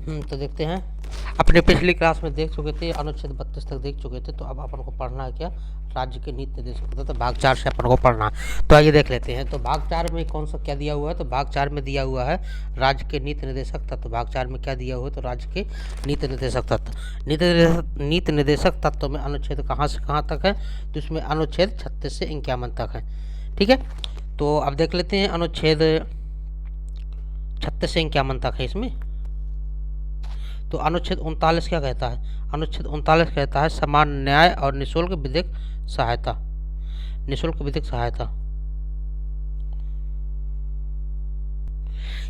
तो देखते हैं, अपने पिछली क्लास में देख चुके थे, अनुच्छेद 32 तक देख चुके थे। तो अब अपन को पढ़ना है क्या, राज्य के नीति निर्देशक होता, तो भाग 4 से अपन को पढ़ना है। तो आइए देख लेते हैं। तो भाग 4 में कौन सा क्या दिया हुआ है, तो भाग 4 में दिया हुआ है राज्य के नीति निर्देशक तत्व। भाग 4 में क्या दिया हुआ है, तो राज्य के नीति निर्देशक तत्व। नीति निर्देशक तत्व में अनुच्छेद कहाँ से कहाँ तक है, तो इसमें अनुच्छेद 36 से 51 तक है। ठीक है, तो अब देख लेते हैं अनुच्छेद 36 से 51 तक है इसमें। तो अनुच्छेद 39 क्या कहता है, अनुच्छेद 39 कहता है समान न्याय और निःशुल्क विधिक सहायता। निःशुल्क विधिक सहायता,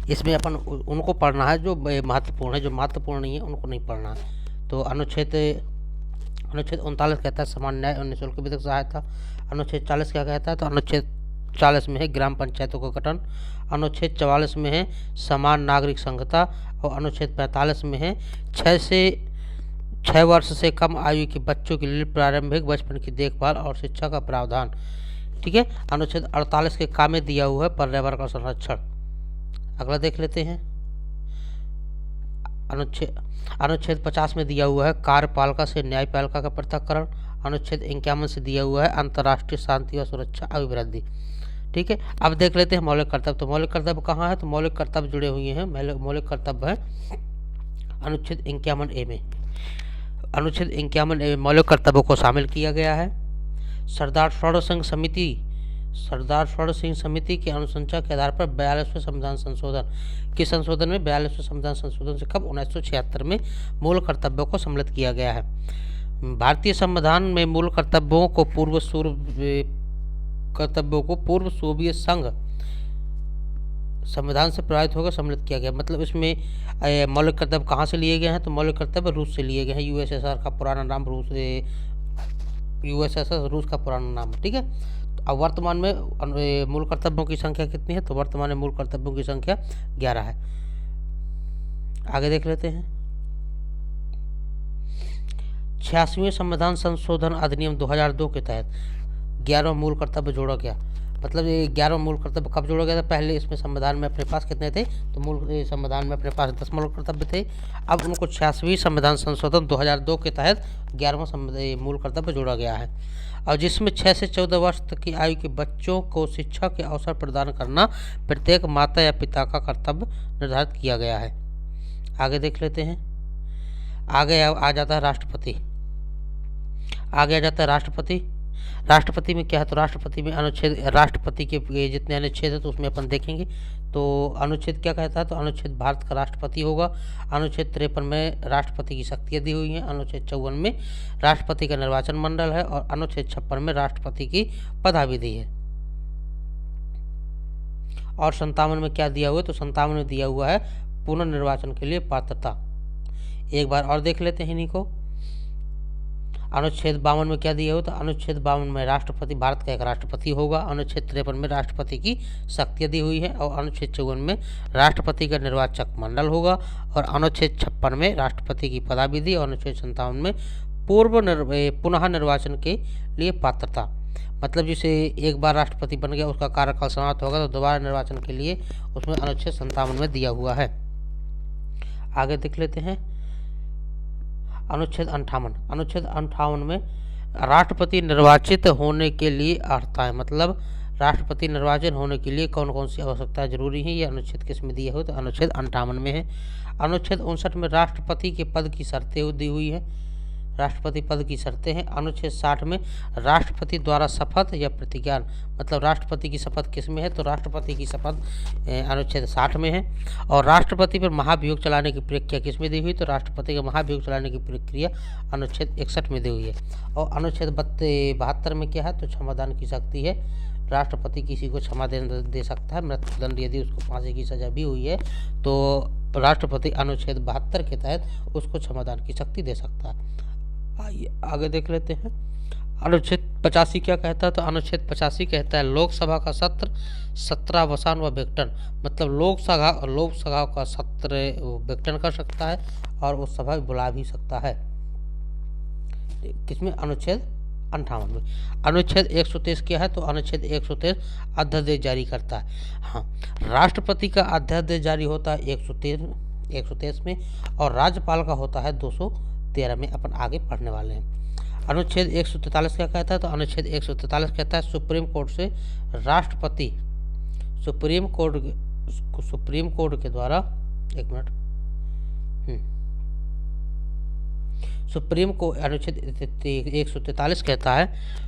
इसमें अपन उनको पढ़ना है जो महत्वपूर्ण है, जो महत्वपूर्ण नहीं है उनको नहीं पढ़ना है। तो अनुच्छेद 39 कहता है समान न्याय और निःशुल्क विधिक सहायता। अनुच्छेद 40 क्या कहता है, तो अनुच्छेद 40 में है ग्राम पंचायतों का गठन। अनुच्छेद 44 में है समान नागरिक संहिता। और अनुच्छेद 45 में है 6 वर्ष से कम आयु के बच्चों के लिए प्रारंभिक बचपन की देखभाल और शिक्षा का प्रावधान। ठीक है, अनुच्छेद 48 के काम में दिया हुआ है पर्यावरण का संरक्षण। अगला देख लेते हैं, अनुच्छेद 50 में दिया हुआ है कार्यपालिका से न्यायपालिका का पृथक्करण। अनुच्छेद 51 से दिया हुआ है अंतर्राष्ट्रीय शांति और सुरक्षा अभिवृद्धि। ठीक है, अब देख लेते हैं मौलिक कर्तव्य। तो मौलिक कर्तव्य कहाँ है, तो मौलिक कर्तव्य जुड़े हुए हैं, मौलिक कर्तव्य है अनुच्छेद 51A में। अनुच्छेद 51A में मौलिक कर्तव्यों को शामिल किया गया है। सरदार स्वर्ण सिंह समिति की अनुशंसा के आधार पर 42वें संविधान संशोधन के संशोधन में 42वें संविधान संशोधन से कब 1976 में मूल कर्तव्यों को सम्मिलित किया गया है। भारतीय संविधान में मूल कर्तव्यों को पूर्व सोवियत संघ संविधान से प्रभावित होकर सम्मिलित किया गया। मतलब इसमें मौलिक कर्तव्य कहाँ से लिए गए हैं, तो मौलिक कर्तव्य रूस से लिए गए हैं। यूएसएसआर का पुराना नाम यूएसएसआर रूस का पुराना नाम है। ठीक है, तो अब वर्तमान में मूल कर्तव्यों की संख्या कितनी है, तो वर्तमान में मूल कर्तव्यों की संख्या 11 है। आगे देख लेते हैं, 86वें संविधान संशोधन अधिनियम 2002 के तहत 11वां मूल कर्तव्य जोड़ा गया। मतलब ये 11वां मूल कर्तव्य कब जोड़ा गया था, पहले इसमें संविधान में अपने पास कितने थे, तो संविधान में अपने पास 10 मूल कर्तव्य थे। अब उनको 86वीं संविधान संशोधन 2002 के तहत 11वां मूल कर्तव्य जोड़ा गया है, और जिसमें 6 से 14 वर्ष तक की आयु के बच्चों को शिक्षा के अवसर प्रदान करना प्रत्येक माता या पिता का कर्तव्य निर्धारित किया गया है। आगे देख लेते हैं, आगे आ जाता है राष्ट्रपति। आगे आ जाता है राष्ट्रपति। राष्ट्रपति में क्या है, तो राष्ट्रपति में अनुच्छेद, राष्ट्रपति के जितने अनुच्छेद है तो उसमें अपन देखेंगे। तो अनुच्छेद क्या कहता है, तो अनुच्छेद भारत का राष्ट्रपति होगा। अनुच्छेद 53 में राष्ट्रपति की शक्तियाँ दी हुई हैं। अनुच्छेद 54 में राष्ट्रपति का निर्वाचन मंडल है, और अनुच्छेद 56 में राष्ट्रपति की पदाविधि है। और 57 में क्या दिया हुआ है, तो 57 में दिया हुआ है पुनर्निर्वाचन के लिए पात्रता। एक बार और देख लेते हैं इन्हीं को। अनुच्छेद 52 में क्या दिया हो, तो अनुच्छेद 52 में राष्ट्रपति भारत का एक राष्ट्रपति होगा। अनुच्छेद 53 में राष्ट्रपति की शक्तियाँ दी हुई है, और अनुच्छेद 54 में राष्ट्रपति का निर्वाचक मंडल होगा, और अनुच्छेद 56 में राष्ट्रपति की पदाविधि, और अनुच्छेद 57 में पुनः निर्वाचन के लिए पात्रता। मतलब जिसे एक बार राष्ट्रपति बन गया उसका कार्यकाल समाप्त होगा, तो दोबारा निर्वाचन के लिए उसमें अनुच्छेद 57 में दिया हुआ है। आगे देख लेते हैं, अनुच्छेद 58। अनुच्छेद 58 में राष्ट्रपति निर्वाचित होने के लिए अर्हता है। मतलब राष्ट्रपति निर्वाचन होने के लिए कौन कौन सी आवश्यकताएं जरूरी हैं, ये अनुच्छेद किस में दिया हो, तो अनुच्छेद 58 में है। अनुच्छेद 59 में राष्ट्रपति के पद की शर्तें दी हुई है, राष्ट्रपति पद की शर्तें हैं। अनुच्छेद 60 में राष्ट्रपति द्वारा शपथ या प्रतिज्ञान, मतलब राष्ट्रपति की शपथ किस में है, तो राष्ट्रपति की शपथ अनुच्छेद 60 में है। और राष्ट्रपति पर महाभियोग चलाने की प्रक्रिया किस में दी हुई, तो राष्ट्रपति का महाभियोग चलाने की प्रक्रिया अनुच्छेद 61 में दी हुई है। और अनुच्छेद 72 में क्या है, तो क्षमादान की शक्ति है। राष्ट्रपति किसी को क्षमा दे सकता है, मृत्युदंड यदि उसको फांसी की सजा भी हुई है तो राष्ट्रपति अनुच्छेद 72 के तहत उसको क्षमादान की शक्ति दे सकता है। आइए आगे देख लेते हैं, अनुच्छेद 85 क्या कहता है, तो अनुच्छेद 85 कहता है लोकसभा का सत्र, सत्रावसान व विघटन। मतलब लोकसभा का सत्र विघटन कर सकता है, और उस सभा बुला भी सकता है। किसमें, अनुच्छेद 58 में। अनुच्छेद 123 क्या है, तो अनुच्छेद 123 अध्यादेश जारी करता है। हाँ, राष्ट्रपति का अध्यादेश जारी होता है 123 123 में, और राज्यपाल का होता है 213 में। अपन आगे पढ़ने वाले हैं। अनुच्छेद 143 क्या कहता है? तो अनुच्छेद 143 कहता है सुप्रीम कोर्ट से राष्ट्रपति सुप्रीम कोर्ट के द्वारा अनुच्छेद 143 कहता है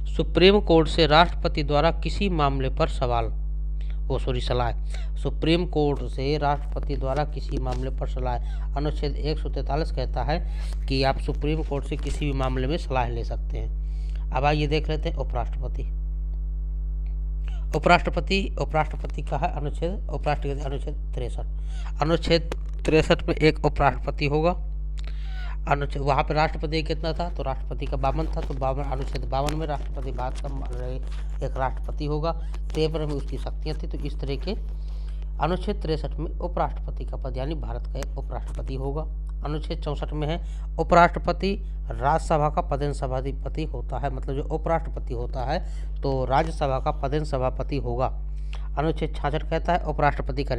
सुप्रीम कोर्ट से राष्ट्रपति द्वारा किसी मामले पर सलाह। सुप्रीम कोर्ट से राष्ट्रपति द्वारा किसी मामले पर सलाह। अनुच्छेद 143 कहता है कि आप सुप्रीम कोर्ट से किसी भी मामले में सलाह ले सकते हैं। अब आइए देख लेते हैं उपराष्ट्रपति का है अनुच्छेद 63। अनुच्छेद 63 में एक उपराष्ट्रपति होगा। अनुच्छेद वहाँ पे राष्ट्रपति कितना था? तो राष्ट्रपति का 52 था। तो 52 अनुच्छेद 52 में राष्ट्रपति भारत का एक राष्ट्रपति होगा। 53 में उसकी शक्तियाँ थी। तो इस तरह के अनुच्छेद 63 में उपराष्ट्रपति का पद यानी भारत का एक उपराष्ट्रपति होगा। अनुच्छेद 64 में है उपराष्ट्रपति राज्यसभा का पदेन सभापति होता है। मतलब जो उपराष्ट्रपति होता है तो राज्यसभा का पदेन सभापति होगा। अनुच्छेद 66 कहता है उपराष्ट्रपति का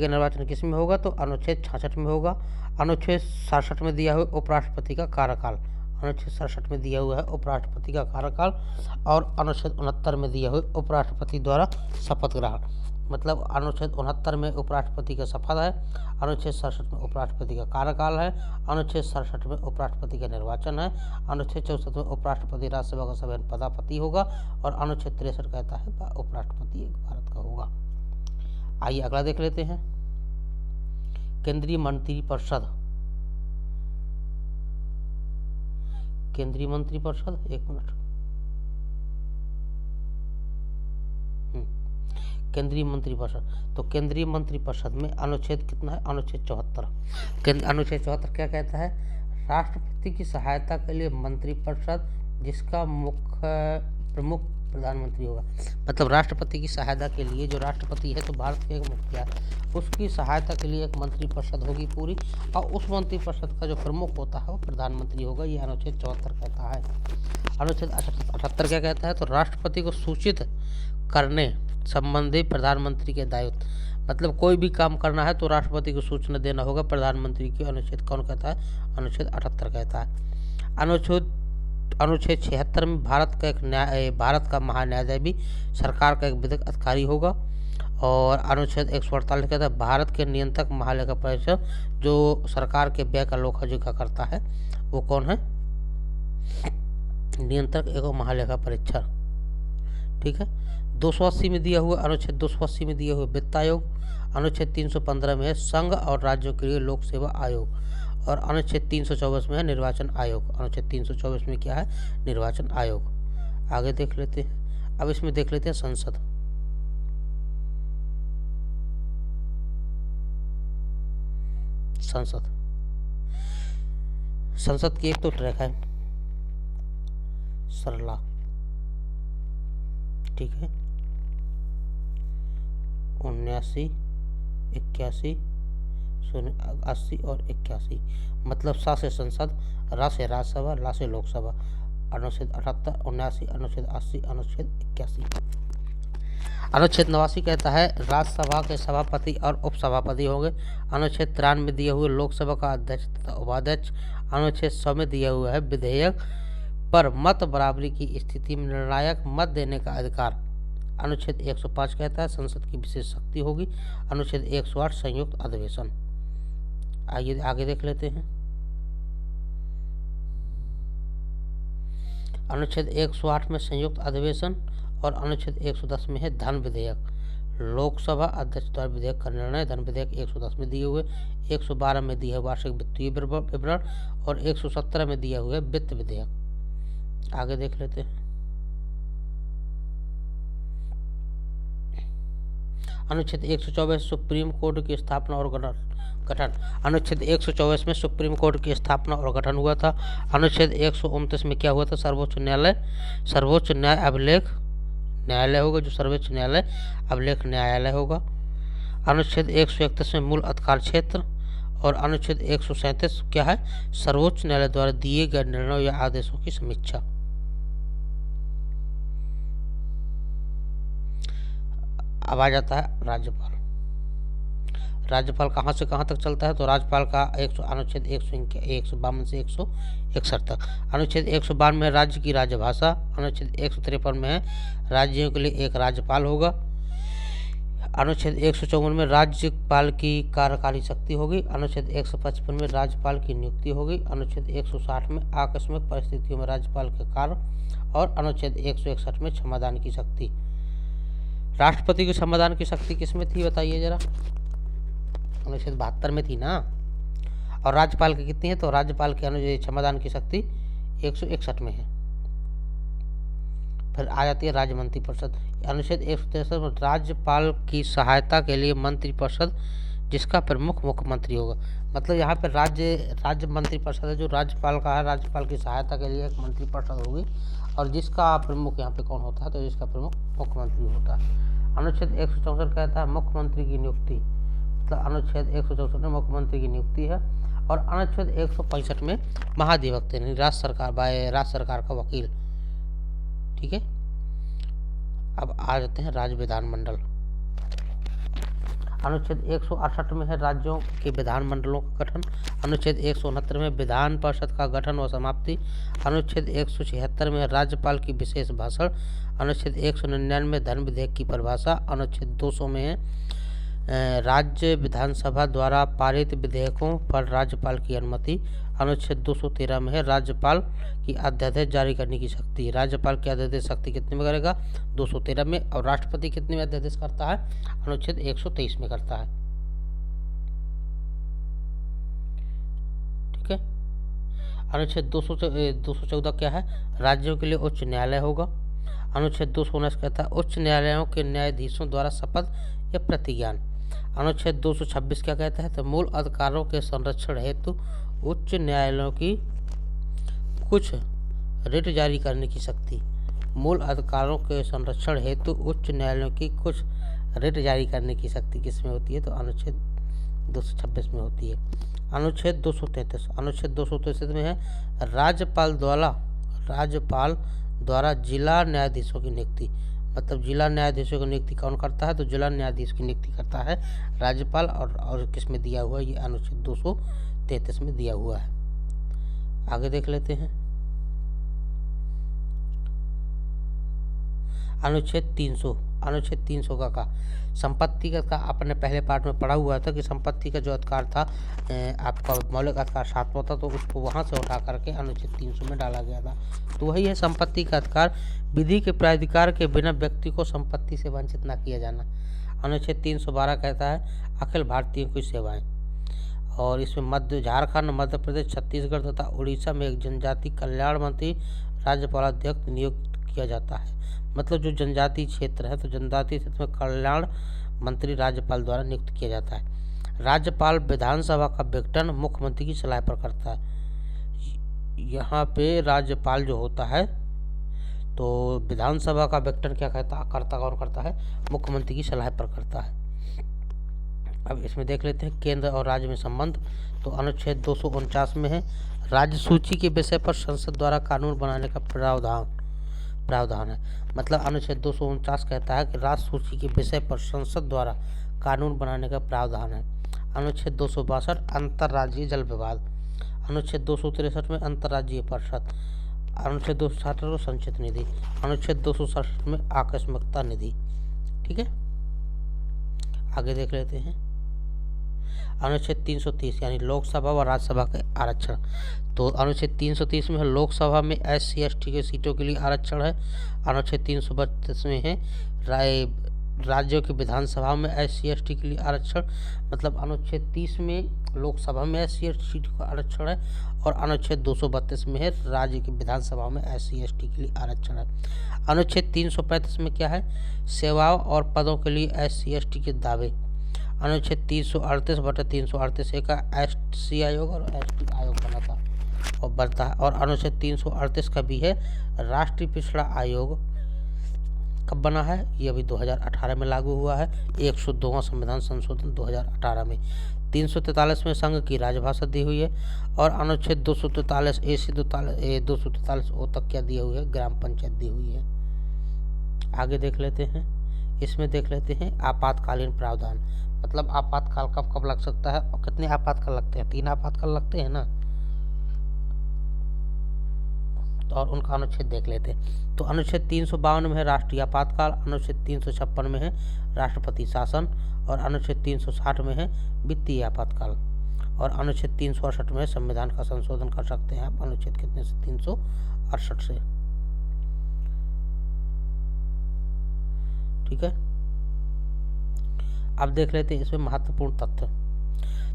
निर्वाचन किस में होगा? तो अनुच्छेद 66 में होगा। अनुच्छेद 67 में दिया हुआ उपराष्ट्रपति का कार्यकाल। अनुच्छेद 67 में दिया हुआ है उपराष्ट्रपति का कार्यकाल। और अनुच्छेद 69 में दिया हुआ उपराष्ट्रपति द्वारा शपथ ग्रहण। मतलब अनुच्छेद 69 में उपराष्ट्रपति का शपथ है। अनुच्छेद 67 में उपराष्ट्रपति का कार्यकाल है। अनुच्छेद 67 में उपराष्ट्रपति का निर्वाचन है। अनुच्छेद 64 में उपराष्ट्रपति राज्यसभा का सभ्य पदापति होगा। और अनुच्छेद 63 कहता है उपराष्ट्रपति एक भारत का होगा। आइए अगला देख लेते हैं। केंद्रीय मंत्रिपरिषद एक मिनट। केंद्रीय मंत्रिपरिषद, तो केंद्रीय मंत्रिपरिषद में अनुच्छेद कितना है? अनुच्छेद 74। अनुच्छेद 74 क्या कहता है? राष्ट्रपति की सहायता के लिए मंत्रिपरिषद जिसका प्रमुख प्रधानमंत्री होगा। मतलब राष्ट्रपति की सहायता के लिए, जो राष्ट्रपति है तो भारत के एक मुखिया है, उसकी सहायता के लिए एक मंत्रिपरिषद होगी पूरी। और उस मंत्रिपरिषद का जो प्रमुख होता है वो प्रधानमंत्री होगा। ये अनुच्छेद 74 कहता है। अनुच्छेद 78 क्या कहता है? तो राष्ट्रपति को सूचित करने संबंधी प्रधानमंत्री के दायित्व। मतलब कोई भी काम करना है तो राष्ट्रपति को सूचना देना होगा प्रधानमंत्री की। अनुच्छेद कौन कहता है? अनुच्छेद 78 कहता है। अनुच्छेद 76 में भारत का महान्यायाधीश भी सरकार का एक विधिक अधिकारी होगा। और अनुच्छेद 148 कहता है भारत के नियंत्रक महालेखा परीक्षक जो सरकार के व्यय का लेखा जोखा करता है वो कौन है? नियंत्रक एवं महालेखा परीक्षक। ठीक है। 280 में दिया हुआ अनुच्छेद 280 में दिया हुआ वित्त आयोग। अनुच्छेद 315 में है संघ और राज्यों के लिए लोक सेवा आयोग। और अनुच्छेद 324 में है निर्वाचन आयोग। अनुच्छेद 324 में क्या है? निर्वाचन आयोग। आगे देख लेते हैं। अब इसमें देख लेते हैं संसद। संसद की एक तो ट्रैक है सरला। ठीक है। 79, 81, 80 और 81। मतलब सा से संसद, रा से राज्यसभा, ला से लोकसभा। अनुच्छेद 78, 79, अनुच्छेद 80, अनुच्छेद 81। अनुच्छेद 89 कहता है राज्यसभा के सभापति और उपसभापति होंगे। अनुच्छेद 93 में दिया हुआ लोकसभा का अध्यक्ष तथा उपाध्यक्ष। अनुच्छेद 100 में दिया हुआ है विधेयक पर मत बराबरी की स्थिति में निर्णायक मत देने का अधिकार। अनुच्छेद 105 कहता है संसद की विशेष शक्ति होगी। अनुच्छेद 108 संयुक्त अधिवेशन। आइए आगे देख लेते हैं। अनुच्छेद 108 में संयुक्त अधिवेशन। और अनुच्छेद 110 में है धन विधेयक। लोकसभा अध्यक्ष द्वारा विधेयक का निर्णय। धन विधेयक 110 में दिए हुए। 112 में दिया हुआ वार्षिक वित्तीय विवरण। और 117 में दिया हुआ है वित्त विधेयक। आगे देख लेते हैं। अनुच्छेद 124 सुप्रीम कोर्ट की स्थापना और गठन। अनुच्छेद 124 में सुप्रीम कोर्ट की स्थापना और गठन हुआ था। अनुच्छेद 129 में क्या हुआ था? सर्वोच्च न्याय अभिलेख न्यायालय होगा, जो सर्वोच्च न्यायालय अभिलेख न्यायालय होगा। अनुच्छेद 131 में मूल अधिकार क्षेत्र। और अनुच्छेद 137 क्या है? सर्वोच्च न्यायालय द्वारा दिए गए निर्णयों या आदेशों की समीक्षा। अब आ जाता है राज्यपाल। राज्यपाल कहाँ से कहाँ तक चलता है, तो राज्यपाल का अनुच्छेद 152 से 161 तक। अनुच्छेद 152 में राज्य की राजभाषा। अनुच्छेद 153 में है राज्यों के लिए एक राज्यपाल होगा। अनुच्छेद 154 में राज्यपाल की कार्यकारी शक्ति होगी। अनुच्छेद 155 में राज्यपाल की नियुक्ति होगी। अनुच्छेद 160 में आकस्मिक परिस्थितियों में राज्यपाल के कार्य, और अनुच्छेद 161 में क्षमादान की शक्ति। राष्ट्रपति की क्षमादान की शक्ति किसमें थी बताइए जरा, अनुच्छेद 72 में थी ना। और राज्यपाल की कितनी है, तो राज्यपाल के क्षमादान की शक्ति 161 में है। फिर आ जाती है राज्य मंत्रिपरिषद। अनुच्छेद 163 में राज्यपाल की सहायता के लिए मंत्रिपरिषद, जिसका प्रमुख मुख्यमंत्री होगा। मतलब यहाँ पर राज्य मंत्रिपरिषद है जो राज्यपाल का है, राज्यपाल की सहायता के लिए एक मंत्रिपरिषद होगी, और जिसका प्रमुख यहाँ पे कौन होता है, तो जिसका प्रमुख मुख्यमंत्री होता है। अनुच्छेद 164 कहता है मुख्यमंत्री की नियुक्ति, मतलब अनुच्छेद 164 में मुख्यमंत्री की नियुक्ति है। और अनुच्छेद 165 में महाधिवक्ता यानी राज्य सरकार का वकील। ठीक है, अब आ जाते हैं राज्य विधानमंडल। अनुच्छेद 168 में है राज्यों के विधानमंडलों का गठन। अनुच्छेद 169 में विधान परिषद का गठन व समाप्ति। अनुच्छेद 176 में राज्यपाल की विशेष भाषण। अनुच्छेद 199 में धन विधेयक की परिभाषा। अनुच्छेद 200 में है राज्य विधानसभा द्वारा पारित विधेयकों पर राज्यपाल की अनुमति। अनुच्छेद 213 में है राज्यपाल की अध्यादेश जारी करने की शक्ति। राज्यपाल की अध्यादेश शक्ति कितने में करेगा, 213 में। और राष्ट्रपति कितने में अध्यादेश करता है, अनुच्छेद 123 में करता है। ठीक है, अनुच्छेद 214 क्या है, राज्यों के लिए उच्च न्यायालय होगा। अनुच्छेद 219 कहता है उच्च न्यायालयों के न्यायाधीशों द्वारा शपथ या प्रतिज्ञान। अनुच्छेद 226 क्या कहता है, तो मूल अधिकारों के संरक्षण हेतु उच्च न्यायालयों की कुछ रिट जारी करने की शक्ति। मूल अधिकारों के संरक्षण हेतु उच्च न्यायालयों की कुछ रिट जारी करने की शक्ति किसमें होती है, तो अनुच्छेद 226 में होती है। अनुच्छेद 233 में है राज्यपाल द्वारा जिला न्यायाधीशों की नियुक्ति। मतलब जिला न्यायाधीशों की नियुक्ति कौन करता है, तो जिला न्यायाधीश की नियुक्ति करता है राज्यपाल। और किस में दिया हुआ है, ये अनुच्छेद 233 में दिया हुआ है। आगे देख लेते हैं अनुच्छेद 300 का संपत्ति का आपने पहले पार्ट में पढ़ा हुआ था कि संपत्ति का जो अधिकार था आपका मौलिक अधिकार 7वां था, तो उसको वहां से उठा करके अनुच्छेद 300 में डाला गया था। तो वही है संपत्ति का अधिकार, विधि के प्राधिकार के बिना व्यक्ति को संपत्ति से वंचित न किया जाना। अनुच्छेद 312 कहता है अखिल भारतीय की सेवाएं, और इसमें झारखंड, मध्य प्रदेश, छत्तीसगढ़ तथा उड़ीसा में एक जनजाति कल्याण मंत्री राज्यपालाध्यक्ष नियुक्त किया जाता है। मतलब जो जनजाति क्षेत्र है, तो जनजाति क्षेत्र में कल्याण मंत्री राज्यपाल द्वारा नियुक्त किया जाता है। राज्यपाल विधानसभा का विघटन मुख्यमंत्री की सलाह पर करता है। यहाँ पे राज्यपाल जो होता है, तो विधानसभा का विघटन क्या कौन करता है, मुख्यमंत्री की सलाह पर करता है। अब इसमें देख लेते हैं केंद्र और राज्य में संबंध। तो अनुच्छेद 249 में है राज्य सूची के विषय पर संसद द्वारा कानून बनाने का प्रावधान है। मतलब अनुच्छेद 249 कहता है कि राज्य सूची के विषय पर संसद द्वारा कानून बनाने का प्रावधान है। अनुच्छेद 262 अंतर्राज्यीय जल विवाद। अनुच्छेद 263 में अंतर्राज्यीय परिषद। अनुच्छेद 266 संचित निधि। अनुच्छेद 267 में आकस्मिकता निधि। ठीक है, आगे देख लेते हैं अनुच्छेद 330 यानी लोकसभा व राज्यसभा के आरक्षण। तो अनुच्छेद 330 में लोकसभा में SC/ST के सीटों के लिए आरक्षण है। अनुच्छेद 332 में है राज्यों की विधानसभा में SC/ST के लिए आरक्षण। मतलब अनुच्छेद 30 में लोकसभा में SC/ST सीट का आरक्षण है, और अनुच्छेद 232 में है राज्य की विधानसभा में SC/ST के लिए आरक्षण है। अनुच्छेद 335 में क्या है, सेवाओं और पदों के लिए SC/ST के दावे। अनुच्छेद 338/338 का SC आयोग और ST आयोग बना था और बनता है। और अनुच्छेद 338 का भी है राष्ट्रीय पिछड़ा आयोग। कब बना है, ये अभी 2018 में लागू हुआ है। 102वां संविधान संशोधन 2018 में। 343 में संघ की राजभाषा दी हुई है। और अनुच्छेद 243A से 243O तक क्या दिया हुआ है, ग्राम पंचायत दी हुई है। आगे देख लेते हैं इसमें देख लेते हैं आपातकालीन प्रावधान, मतलब आपातकाल कब कब लग सकता है और कितने आपातकाल लगते हैं। 3 आपातकाल लगते हैं ना, तो और उनका अनुच्छेद देख लेते हैं। तो अनुच्छेद 352 में है राष्ट्रीय आपातकाल, अनुच्छेद 356 में है राष्ट्रपति शासन, और अनुच्छेद 360 में है वित्तीय आपातकाल, और अनुच्छेद 368 में संविधान का संशोधन कर सकते हैं आप अनुच्छेद कितने से 368 से। ठीक है, अब देख लेते हैं इसमें महत्वपूर्ण तथ्य।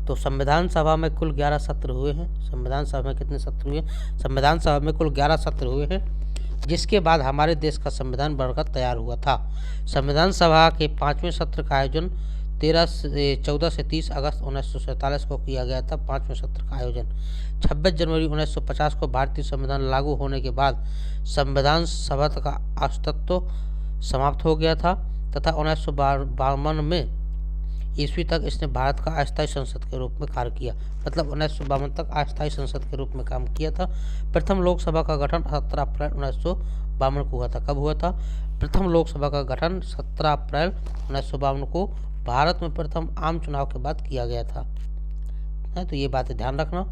तो संविधान सभा में कुल 11 सत्र हुए हैं। संविधान सभा में कितने सत्र हुए? संविधान सभा में कुल 11 सत्र हुए हैं, जिसके बाद हमारे देश का संविधान बनकर तैयार हुआ था। संविधान सभा के 5वें सत्र का आयोजन 14 से 30 अगस्त 1947 को किया गया था। 5वें सत्र का आयोजन 26 जनवरी 1950 को भारतीय संविधान लागू होने के बाद संविधान सभा का अस्तित्व समाप्त हो गया था तथा 1952 में ईस्वी तक इसने भारत का अस्थायी संसद के रूप में कार्य किया। मतलब 1952 तक अस्थायी संसद के रूप में काम किया था। प्रथम लोकसभा का गठन 17 अप्रैल 1952 को हुआ था। कब हुआ था? प्रथम लोकसभा का गठन 17 अप्रैल 1952 को भारत में प्रथम आम चुनाव के बाद किया गया था। तो ये बातें ध्यान रखना,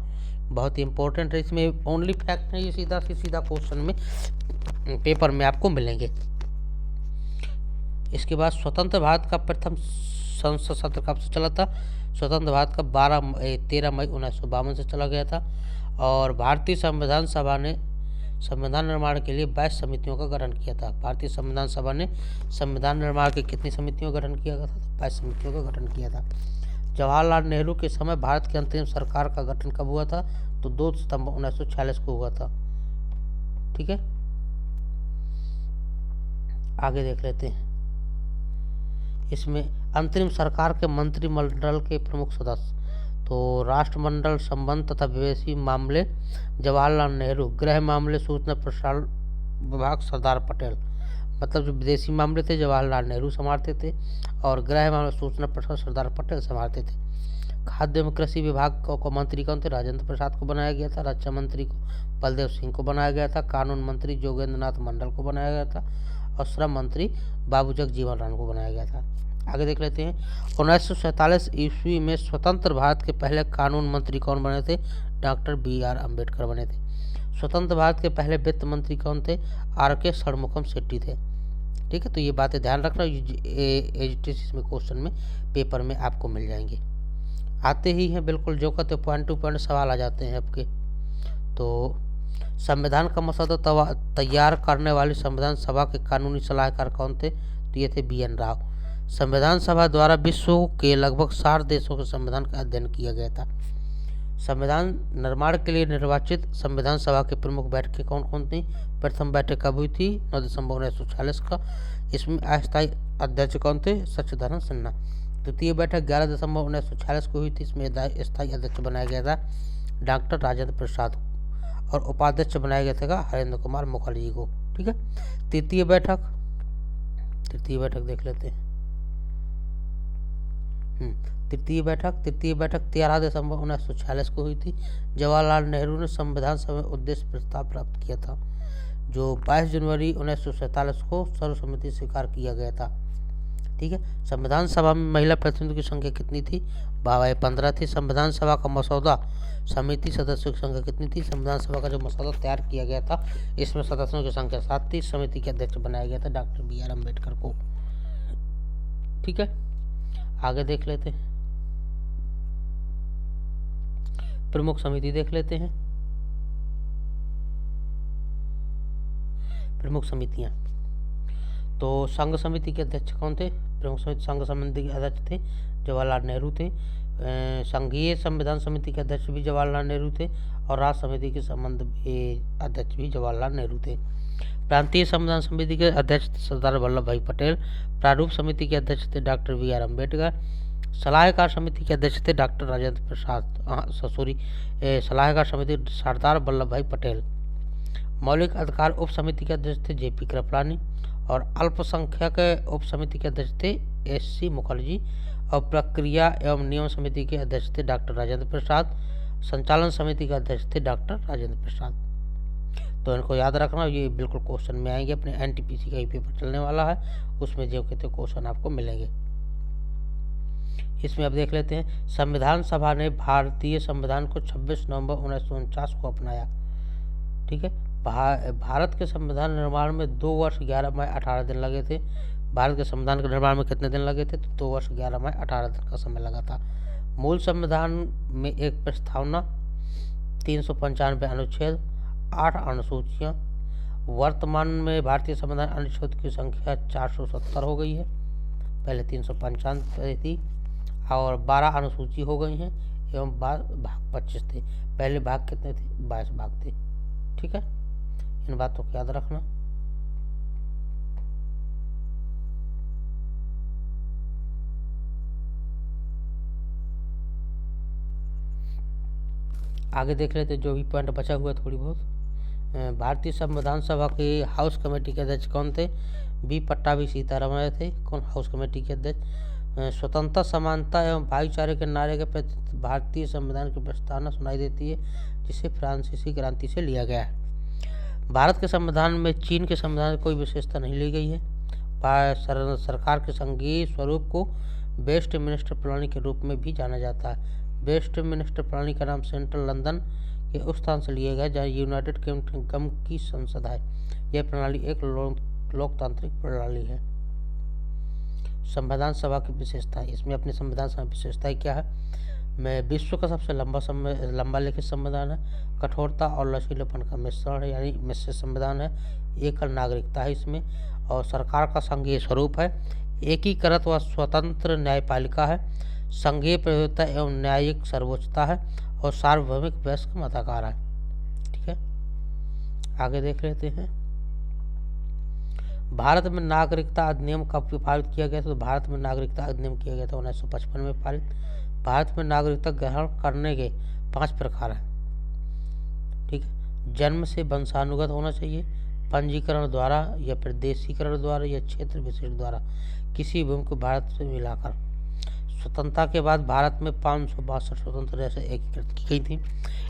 बहुत ही इंपॉर्टेंट है। इसमें ओनली फैक्ट है, ये सीधा से सीधा क्वेश्चन में पेपर में आपको मिलेंगे। इसके बाद स्वतंत्र भारत का प्रथम संसद सत्र कब से चला था? स्वतंत्र भारत का 13 मई 1952 से चला गया था। और भारतीय संविधान सभा ने संविधान निर्माण के लिए 22 समितियों का गठन किया था। भारतीय संविधान सभा ने संविधान निर्माण के कितनी समितियों का गठन किया था? 22 समितियों का गठन किया था। जवाहरलाल नेहरू के समय भारत की अंतरिम सरकार का गठन कब हुआ था? तो 2 सितंबर 1946 को हुआ था। ठीक है, आगे देख लेते हैं। इसमें अंतरिम सरकार के मंत्रिमंडल के प्रमुख सदस्य, तो राष्ट्रमंडल संबंध तथा विदेशी मामले जवाहरलाल नेहरू, गृह मामले सूचना प्रसारण विभाग सरदार पटेल। मतलब जो विदेशी मामले थे जवाहरलाल नेहरू संभालते थे और गृह मामले सूचना प्रसारण सरदार पटेल संभालते थे। खाद्य एवं कृषि विभाग को मंत्री कौन थे? राजेंद्र प्रसाद को बनाया गया था। रक्षा मंत्री को बलदेव सिंह को बनाया गया था। कानून मंत्री जोगेंद्र नाथ मंडल को बनाया गया था और श्रम मंत्री बाबू जगजीवन राम को बनाया गया था। आगे देख लेते हैं। 1947 ईस्वी में स्वतंत्र भारत के पहले कानून मंत्री कौन बने थे? डॉक्टर BR अम्बेडकर बने थे। स्वतंत्र भारत के पहले वित्त मंत्री कौन थे? RK षणमुखम शेट्टी थे। ठीक है, तो ये बातें ध्यान रखना, एजीटीसी में क्वेश्चन में पेपर में आपको मिल जाएंगे। आते ही हैं बिल्कुल जो कहते पॉइंट टू पॉइंट सवाल आ जाते हैं आपके। तो संविधान का मसौदा तैयार करने वाली संविधान सभा के कानूनी सलाहकार कौन थे? तो ये थे BN राव। संविधान सभा द्वारा विश्व के लगभग 60 देशों के संविधान का अध्ययन किया गया था। संविधान निर्माण के लिए निर्वाचित संविधान सभा की प्रमुख बैठकें कौन कौन थी? प्रथम बैठक कब हुई थी? 9 दिसंबर 1946 का। इसमें अस्थायी अध्यक्ष कौन थे? सच्चिदानंद सिन्हा। द्वितीय बैठक 11 दिसंबर 1946 को हुई थी। इसमें स्थायी अध्यक्ष बनाया गया था डॉक्टर राजेंद्र प्रसाद और उपाध्यक्ष बनाया गया था हरेंद्र कुमार मुखर्जी को। ठीक है, तृतीय बैठक देख लेते हैं। तृतीय बैठक 13 दिसंबर 1946 को हुई थी। जवाहरलाल नेहरू ने संविधान सभा में उद्देश्य प्रस्ताव प्राप्त किया था, जो 22 जनवरी 1947 को सर्वसम्मति स्वीकार किया गया था। ठीक है, संविधान सभा में महिला प्रतिनिधियों की संख्या कितनी थी? 15 थी। संविधान सभा का मसौदा समिति सदस्यों की संख्या कितनी थी? संविधान सभा का जो मसौदा तैयार किया गया था इसमें सदस्यों की संख्या 7 थी। समिति के अध्यक्ष बनाया गया था डॉक्टर BR अम्बेडकर को। ठीक है, आगे देख लेते हैं। प्रमुख समिति देख लेते हैं। प्रमुख समितियां, तो संघ समिति के अध्यक्ष कौन थे? प्रमुख समिति संघ समिति के अध्यक्ष थे जवाहरलाल नेहरू थे। संघीय संविधान समिति के अध्यक्ष भी जवाहरलाल नेहरू थे और राज्य समिति के संबंध अध्यक्ष भी जवाहरलाल नेहरू थे। प्रांतीय संविधान समिति के अध्यक्ष सरदार वल्लभ भाई पटेल। प्रारूप समिति के अध्यक्ष थे डॉक्टर BR अम्बेडकर। सलाहकार समिति के अध्यक्ष थे डॉक्टर राजेंद्र प्रसाद सलाहकार समिति सरदार वल्लभ भाई पटेल। मौलिक अधिकार उप समिति के अध्यक्ष थे JP कृपलानी और अल्पसंख्यक उप समिति के अध्यक्ष थे SC मुखर्जी और प्रक्रिया एवं नियम समिति के अध्यक्ष थे डॉक्टर राजेंद्र प्रसाद। संचालन समिति के अध्यक्ष थे डॉक्टर राजेंद्र प्रसाद। तो इनको याद रखना, ये बिल्कुल क्वेश्चन में आएंगे। अपने NTPC का ही पेपर चलने वाला है, उसमें जो कहते क्वेश्चन आपको मिलेंगे। इसमें अब देख लेते हैं, संविधान सभा ने भारतीय संविधान को 26 नवंबर 1949 को अपनाया। ठीक है, भारत के संविधान निर्माण में 2 वर्ष 11 मई 18 दिन लगे थे। भारत के संविधान के निर्माण में कितने दिन लगे थे? तो 2 वर्ष 11 मई 18 दिन का समय लगा था। मूल संविधान में एक प्रस्तावना, 395 अनुच्छेद, 8 अनुसूचियाँ। वर्तमान में भारतीय संविधान अनुच्छेद की संख्या 470 हो गई है, पहले 395 थी, और 12 अनुसूची हो गई हैं, एवं भाग 25 थे। पहले भाग कितने थे? 22 भाग थे। ठीक है, इन बातों को याद रखना। आगे देख लेते जो भी पॉइंट बचा हुआ थोड़ी बहुत। भारतीय संविधान सभा के हाउस कमेटी के अध्यक्ष कौन थे? बी पट्टाभी सीतारमण थे। कौन हाउस कमेटी के अध्यक्ष? स्वतंत्रता, समानता एवं भाईचारे के नारे के प्रति भारतीय संविधान की प्रस्तावना सुनाई देती है, जिसे फ्रांसीसी क्रांति से लिया गया है। भारत के संविधान में चीन के संविधान की कोई विशेषता नहीं ली गई है। सरकार के संघीय स्वरूप को वेस्टमिनिस्टर प्रणाली के रूप में भी जाना जाता है। वेस्टमिनिस्टर प्रणाली का नाम सेंट्रल लंदन के उस स्थान से लिया गया जहाँ यूनाइटेड किंगडम की संसद है। यह प्रणाली एक लोकतांत्रिक प्रणाली है। संविधान सभा की विशेषताएं, इसमें अपने संविधान सभा की विशेषताएं क्या है? में विश्व का सबसे लंबा लिखित संविधान है, कठोरता और लचीलेपन का मिश्रण है, यानी मिश्रित संविधान है, एकल नागरिकता है इसमें, और सरकार का संघीय स्वरूप है, एकीकृत व स्वतंत्र न्यायपालिका है, संघीय प्रभुत्व एवं न्यायिक सर्वोच्चता है, और सार्वभौमिक वयस्क मताधिकार है। ठीक है, आगे देख लेते हैं। भारत में नागरिकता अधिनियम कब पारित किया गया था? तो भारत में नागरिकता अधिनियम किया गया था 1955 में पारित। भारत में नागरिकता ग्रहण करने के 5 प्रकार हैं। ठीक है, जन्म से वंशानुगत होना चाहिए, पंजीकरण द्वारा या फिर देशीकरण द्वारा या क्षेत्र विशेष द्वारा, किसी भूमि को भारत से मिलाकर। स्वतंत्रता के बाद भारत में 562 स्वतंत्र रियासतें एकीकृत की गई थी।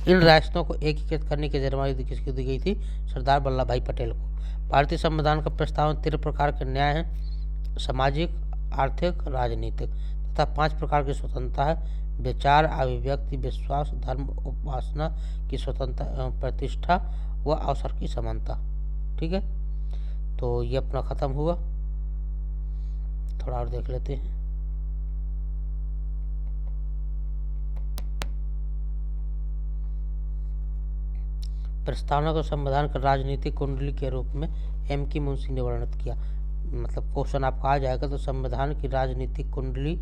इन रियासतों को एकीकृत करने की जिम्मेदारी किसकी दी गई थी? सरदार वल्लभ भाई पटेल को। भारतीय संविधान का प्रस्तावना 13 प्रकार के न्याय हैं, सामाजिक, आर्थिक, राजनीतिक, तथा 5 प्रकार की स्वतंत्रता है, विचार, अभिव्यक्ति, विश्वास, धर्म, उपासना की स्वतंत्रता एवं प्रतिष्ठा व अवसर की समानता। ठीक है, तो ये अपना खत्म हुआ। थोड़ा और देख लेते हैं। प्रस्तावना को संविधान का राजनीतिक कुंडली के रूप में M.K. मुंशी ने वर्णित किया। मतलब क्वेश्चन आपका आ जाएगा तो संविधान की राजनीतिक कुंडली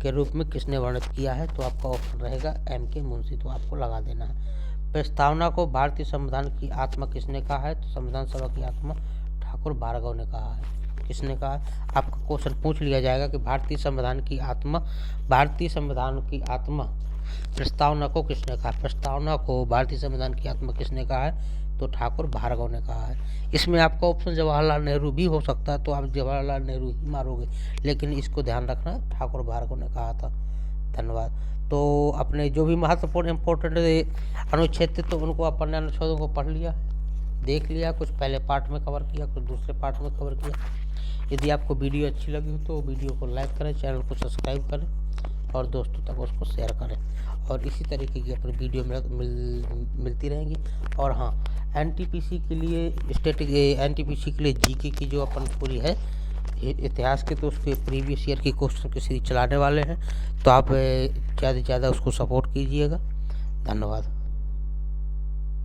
के रूप में किसने वर्णित किया है? तो आपका ऑप्शन रहेगा M.K. मुंशी, तो आपको लगा देना है। प्रस्तावना को भारतीय संविधान की आत्मा किसने कहा है? तो संविधान सभा की आत्मा ठाकुर भार्गव ने कहा है। किसने कहा है? आपका क्वेश्चन पूछ लिया जाएगा कि भारतीय संविधान की आत्मा प्रस्तावना को किसने कहा? प्रस्तावना को भारतीय संविधान की आत्मा किसने कहा है? तो ठाकुर भार्गव ने कहा है। इसमें आपका ऑप्शन जवाहरलाल नेहरू भी हो सकता है, तो आप जवाहरलाल नेहरू ही मारोगे, लेकिन इसको ध्यान रखना ठाकुर भार्गव ने कहा था। धन्यवाद। तो अपने जो भी महत्वपूर्ण इम्पोर्टेंट अनुच्छेद थे तो उनको अपन ने अनुच्छेदों को पढ़ लिया, देख लिया, कुछ पहले पार्ट में कवर किया, कुछ दूसरे पार्ट में कवर किया। यदि आपको वीडियो अच्छी लगी हो तो वीडियो को लाइक करें, चैनल को सब्सक्राइब करें और दोस्तों तक उसको शेयर करें, और इसी तरीके की अपनी वीडियो मिलती रहेंगी। और हाँ, NTPC के लिए NTPC के लिए GK की जो अपन पूरी है इतिहास के, तो उसके प्रीवियस ईयर की क्वेश्चन की सीरीज चलाने वाले हैं, तो आप ज़्यादा से ज़्यादा उसको सपोर्ट कीजिएगा। धन्यवाद।